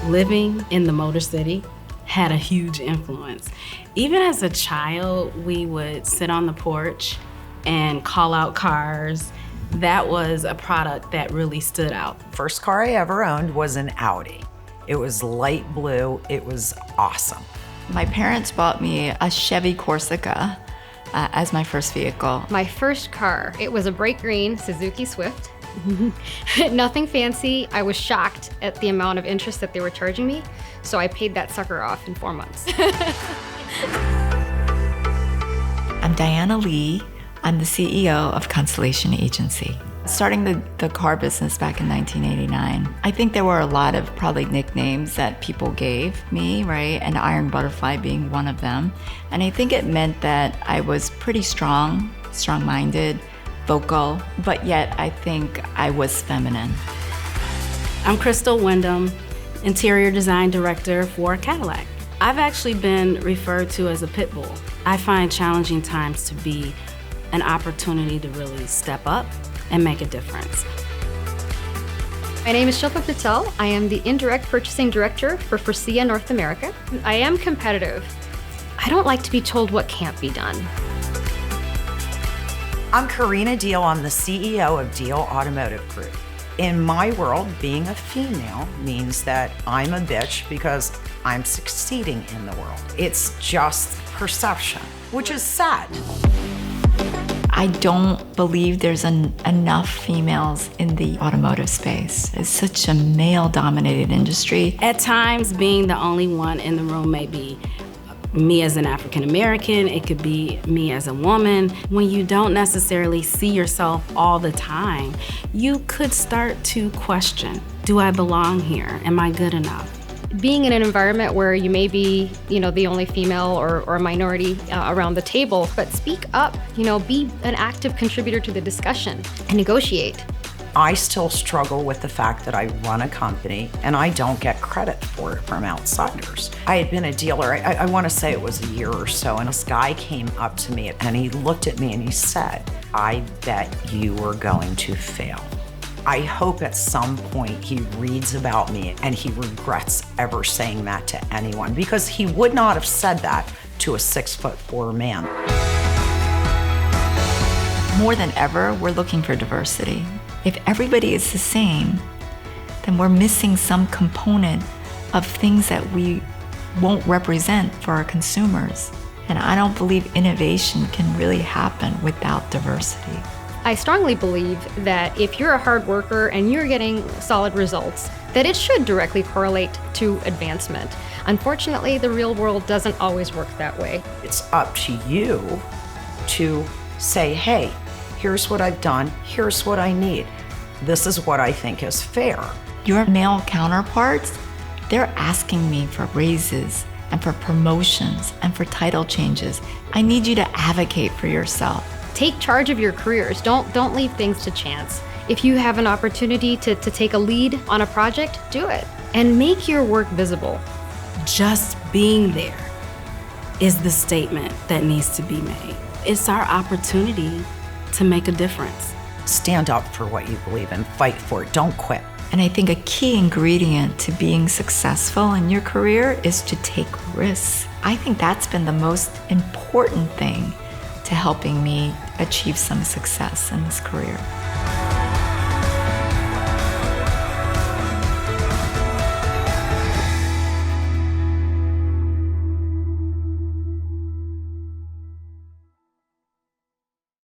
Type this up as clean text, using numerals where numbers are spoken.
living in the Motor City had a huge influence. Even as a child, we would sit on the porch and call out cars. That was a product that really stood out. First car I ever owned was an Audi. It was light blue. It was awesome. My parents bought me a Chevy Corsica as my first vehicle. My first car, it was a bright green Suzuki Swift. Nothing fancy. I was shocked at the amount of interest that they were charging me, so I paid that sucker off in 4 months. I'm Diana Lee. I'm the CEO of Constellation Agency. Starting the car business back in 1989, I think there were a lot of probably nicknames that people gave me, right? And Iron Butterfly being one of them. And I think it meant that I was pretty strong-minded, vocal, but yet I think I was feminine. I'm Crystal Wyndham, Interior Design Director for Cadillac. I've actually been referred to as a pit bull. I find challenging times to be an opportunity to really step up and make a difference. My name is Shilpa Patel. I am the Indirect Purchasing Director for Forcia North America. I am competitive. I don't like to be told what can't be done. I'm Karina Deal. I'm the CEO of Deal Automotive Group. In my world, being a female means that I'm a bitch because I'm succeeding in the world. It's just perception, which is sad. I don't believe there's enough females in the automotive space. It's such a male-dominated industry. At times, being the only one in the room may be me as an African American, it could be me as a woman. When you don't necessarily see yourself all the time, you could start to question, do I belong here? Am I good enough? Being in an environment where you may be, the only female or a minority around the table, but speak up, be an active contributor to the discussion and negotiate. I still struggle with the fact that I run a company and I don't get credit for it from outsiders. I had been a dealer, I want to say it was a year or so, and this guy came up to me and he looked at me and he said, "I bet you are going to fail." I hope at some point he reads about me and he regrets ever saying that to anyone, because he would not have said that to a 6'4" man. More than ever, we're looking for diversity. If everybody is the same, then we're missing some component of things that we won't represent for our consumers. And I don't believe innovation can really happen without diversity. I strongly believe that if you're a hard worker and you're getting solid results, that it should directly correlate to advancement. Unfortunately, the real world doesn't always work that way. It's up to you to say, hey, here's what I've done, here's what I need. This is what I think is fair. Your male counterparts, they're asking me for raises and for promotions and for title changes. I need you to advocate for yourself. Take charge of your careers. Don't leave things to chance. If you have an opportunity to take a lead on a project, do it. And make your work visible. Just being there is the statement that needs to be made. It's our opportunity to make a difference. Stand up for what you believe in, fight for it, don't quit. And I think a key ingredient to being successful in your career is to take risks. I think that's been the most important thing to helping me achieve some success in this career.